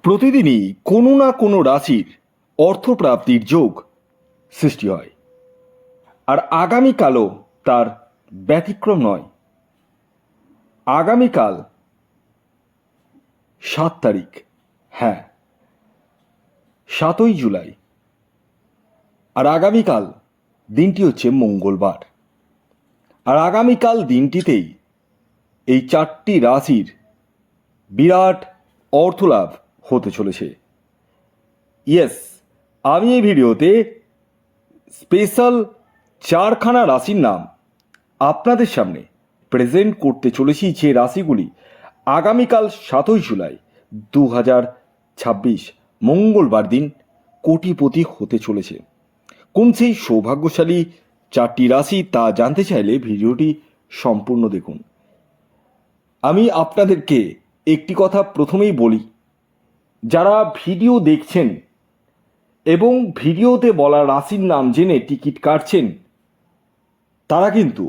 প্রতিদিনই কোনো না কোনো রাশির অর্থপ্রাপ্তির যোগ সৃষ্টি হয়, আর আগামীকালও তার ব্যতিক্রম নয়। আগামীকাল 7 তারিখ, হ্যাঁ 7ই জুলাই, আর আগামীকাল দিনটি হচ্ছে মঙ্গলবার। আর আগামীকাল দিনটিতেই এই 4টি রাশির বিরাট অর্থলাভ হতে চলেছে। ইয়েস, আমি এই ভিডিওতে স্পেশাল 4খানা রাশির নাম আপনাদের সামনে প্রেজেন্ট করতে চলেছি, যে রাশিগুলি আগামীকাল 7ই জুলাই 2026 মঙ্গলবার দিন কোটিপতি হতে চলেছে। কোন সেই সৌভাগ্যশালী 4টি রাশি তা জানতে চাইলে ভিডিওটি সম্পূর্ণ দেখুন। আমি আপনাদেরকে একটি কথা প্রথমেই বলি, যারা ভিডিও দেখছেন এবং ভিডিওতে বলা রাশির নাম জেনে টিকিট কাটছেন, তারা কিন্তু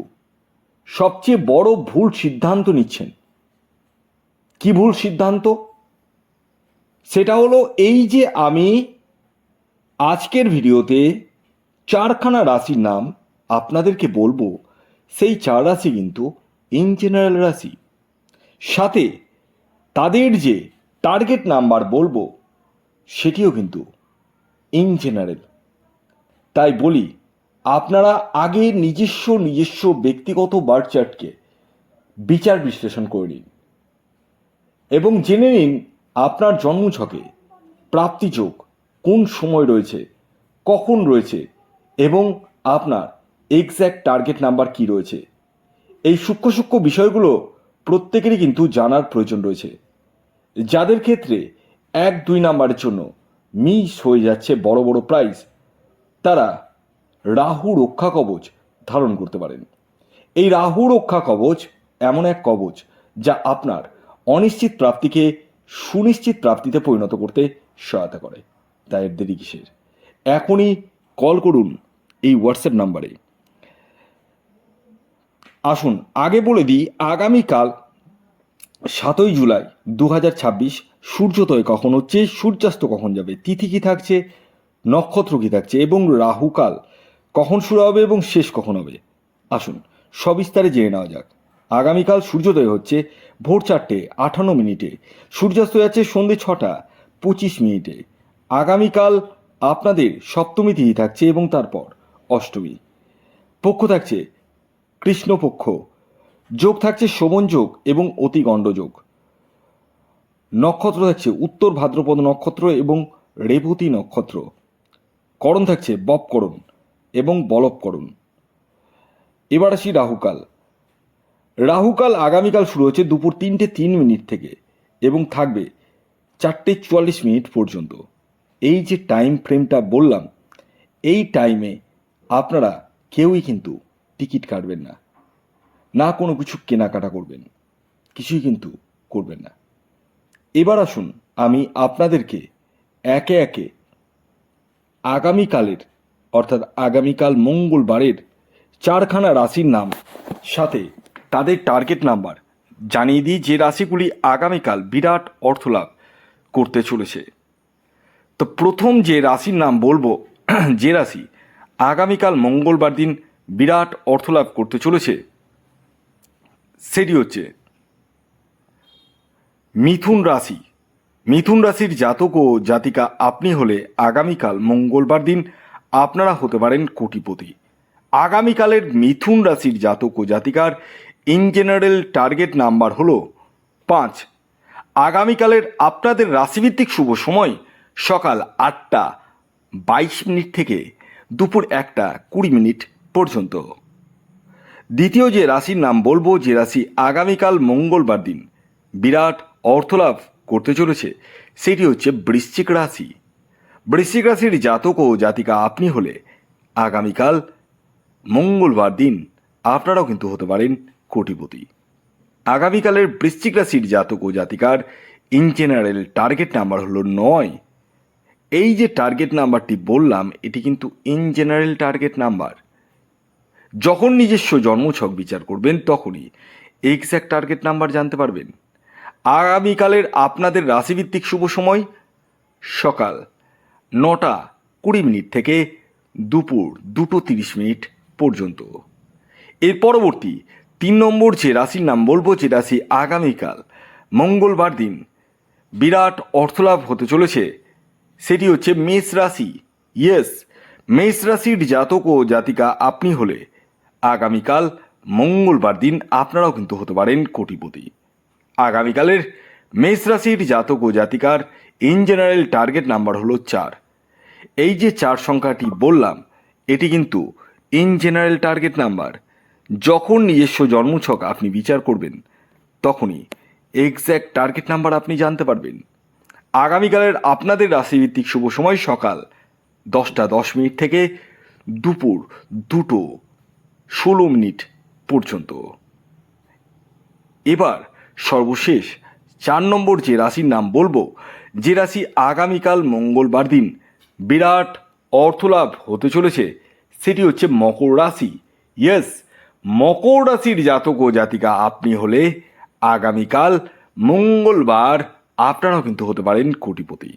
সবচেয়ে বড় ভুল সিদ্ধান্ত নিচ্ছেন। কি ভুল সিদ্ধান্ত? সেটা হলো এই যে আমি আজকের ভিডিওতে 4খানা রাশির নাম আপনাদেরকে বলবো, সেই 4 রাশি কিন্তু ইন জেনারেল রাশি, সাথে তাদের যে টার্গেট নাম্বার বলবো সেটিও কিন্তু ইন জেনারেল। তাই বলি, আপনারা আগে নিজস্ব ব্যক্তিগত বার্থ চার্টকে বিচার বিশ্লেষণ করে নিন এবং জেনে নিন আপনার জন্মছকে প্রাপ্তিযোগ কোন সময় রয়েছে, কখন রয়েছে এবং আপনার এক্স্যাক্ট টার্গেট নাম্বার কি রয়েছে। এই সূক্ষ্ম বিষয়গুলো প্রত্যেকেরই কিন্তু জানার প্রয়োজন রয়েছে। যাদের ক্ষেত্রে 1-2 নাম্বারের জন্য মিস হয়ে যাচ্ছে বড় বড় প্রাইজ, তারা রাহু রক্ষা কবচ ধারণ করতে পারেন। এই রাহু রক্ষা কবচ এমন এক কবচ যা আপনার অনিশ্চিত প্রাপ্তিকে সুনিশ্চিত প্রাপ্তিতে পরিণত করতে সহায়তা করে। তাই এর দেরি কিসের? এখনই কল করুন এই হোয়াটসঅ্যাপ নাম্বারে। আসুন আগে বলে দিই, আগামীকাল 7ই জুলাই 2026 সূর্যোদয় কখন হচ্ছে, সূর্যাস্ত কখন যাবে, তিথি কি থাকছে, নক্ষত্র কি থাকছে এবং রাহুকাল কখন শুরু হবে এবং শেষ কখন হবে। আসুন সবিস্তারে জেনে নেওয়া যাক। আগামীকাল সূর্যোদয় হচ্ছে ভোর 4:58, সূর্যাস্ত যাচ্ছে সন্ধ্যে 6:25। আগামীকাল আপনাদের সপ্তমী তিথি থাকছে এবং তারপর অষ্টমী। পক্ষ থাকছে কৃষ্ণপক্ষ, যোগ থাকছে শোভন যোগ এবং অতিগণ্ড যোগ। নক্ষত্র থাকছে উত্তর ভাদ্রপদ নক্ষত্র এবং রেবতী নক্ষত্র। করণ থাকছে বপকরণ এবং বলবকরণ। এবার আসি রাহুকাল। রাহুকাল আগামীকাল শুরু হচ্ছে দুপুর 3:03 থেকে এবং থাকবে 4:44 পর্যন্ত। এই যে টাইম ফ্রেমটা বললাম, এই টাইমে আপনারা কেউই কিন্তু টিকিট কাটবেন না, না কোনো কিছু কেনাকাটা করবেন, কিছুই কিন্তু করবেন না। এবার আসুন আমি আপনাদেরকে একে একে আগামীকালের অর্থাৎ আগামীকাল মঙ্গলবারের 4খানা রাশির নাম সাথে তাদের টার্গেট নাম্বার জানিয়ে দিই, যে রাশিগুলি আগামীকাল বিরাট অর্থলাভ করতে চলেছে। তো প্রথম যে রাশির নাম বলবো, যে রাশি আগামীকাল মঙ্গলবার দিন বিরাট অর্থলাভ করতে চলেছে, সেটি হচ্ছে মিথুন রাশি। মিথুন রাশির জাতক ও জাতিকা আপনি হলে আগামীকাল মঙ্গলবার দিন আপনারা হতে পারেন কোটিপতি। আগামীকালের মিথুন রাশির জাতক ও জাতিকার ইন জেনারেল টার্গেট নাম্বার হলো 5। আগামীকালের আপনাদের রাশিভিত্তিক শুভ সময় সকাল 8:22 থেকে দুপুর 1:20 পর্যন্ত। দ্বিতীয় যে রাশির নাম বলবো, যে রাশি আগামীকাল মঙ্গলবার দিন বিরাট অর্থলাভ করতে চলেছে, সেটি হচ্ছে বৃশ্চিক রাশি। বৃশ্চিক রাশির জাতক ও জাতিকা আপনি হলে আগামীকাল মঙ্গলবার দিন আপনারাও কিন্তু হতে পারেন কোটিপতি। আগামীকালের বৃশ্চিক রাশির জাতক ও জাতিকার ইন জেনারেল টার্গেট নাম্বার হলো 9। এই যে টার্গেট নাম্বারটি বললাম, এটি কিন্তু ইন জেনারেল টার্গেট নাম্বার। যখন নিজস্ব জন্মছক বিচার করবেন তখনই এক্স্যাক্ট টার্গেট নাম্বার জানতে পারবেন। আগামীকালের আপনাদের রাশিভিত্তিক শুভ সময় সকাল 9:20 থেকে দুপুর 2:30 পর্যন্ত। এর পরবর্তী 3 নম্বর যে রাশির নাম বলবো, যে রাশি আগামীকাল মঙ্গলবার দিন বিরাট অর্থলাভ হতে চলেছে, সেটি হচ্ছে মেষ রাশি। ইয়েস, মেষ রাশির জাতক ও জাতিকা আপনি হলে আগামীকাল মঙ্গলবার দিন আপনারাও কিন্তু হতে পারেন কোটিপতি। আগামীকালের মেষ রাশির জাতক ও জাতিকার ইন জেনারেল টার্গেট নাম্বার হলো 4। এই যে 4 সংখ্যাটি বললাম, এটি কিন্তু ইন জেনারেল টার্গেট নাম্বার। যখন নিজস্ব জন্মছক আপনি বিচার করবেন, তখনই এক্স্যাক্ট টার্গেট নাম্বার আপনি জানতে পারবেন। আগামীকালের আপনাদের রাশিভিত্তিক শুভ সময় সকাল 10:10 থেকে দুপুর 2:16 পর্যন্ত। এবার সর্বশেষ 4 নম্বর যে রাশির নাম বলবো, যে রাশি আগামীকাল মঙ্গলবার দিন বিরাট অর্থলাভ হতে চলেছে, সেটি হচ্ছে মকর রাশি। ইয়েস, মকর রাশির জাতক ও জাতিকা আপনি হলে আগামীকাল মঙ্গলবার আপনারাও কিন্তু হতে পারেন কোটিপতি।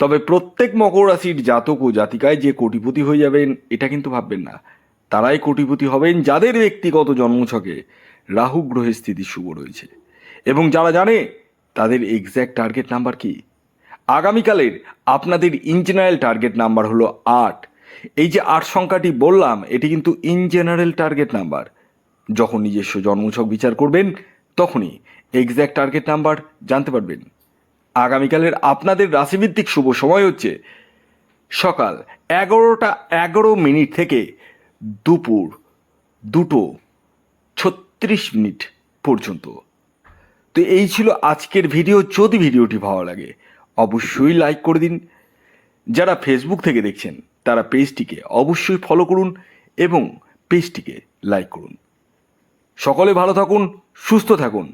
তবে প্রত্যেক মকর রাশির জাতক ও জাতিকায় যে কোটিপতি হয়ে যাবেন এটা কিন্তু ভাববেন না। তারাই কোটিপতি হবেন যাদের ব্যক্তিগত জন্মছকে রাহু গ্রহের স্থিতি শুভ রয়েছে এবং যারা জানে তাদের এক্স্যাক্ট টার্গেট নাম্বার কি। আগামীকালের আপনাদের ইন জেনারেল টার্গেট নাম্বার হলো 8। এই যে 8 সংখ্যাটি বললাম, এটি কিন্তু ইন জেনারেল টার্গেট নাম্বার। যখন নিজস্ব জন্মছক বিচার করবেন, তখনই এক্স্যাক্ট টার্গেট নাম্বার জানতে পারবেন। আগামীকালের আপনাদের রাশিভিত্তিক শুভ সময় হচ্ছে সকাল 11:11 থেকে দুপুর 2:36 পর্যন্ত। তো এই ছিল আজকের ভিডিও। যদি ভিডিওটি ভালো লাগে অবশ্যই লাইক করে দিন। যারা ফেসবুক থেকে দেখছেন তারা পেজটিকে অবশ্যই ফলো করুন এবং পেজটিকে লাইক করুন। সকলে ভালো থাকুন, সুস্থ থাকুন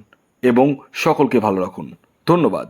এবং সকলকে ভালো রাখুন। ধন্যবাদ।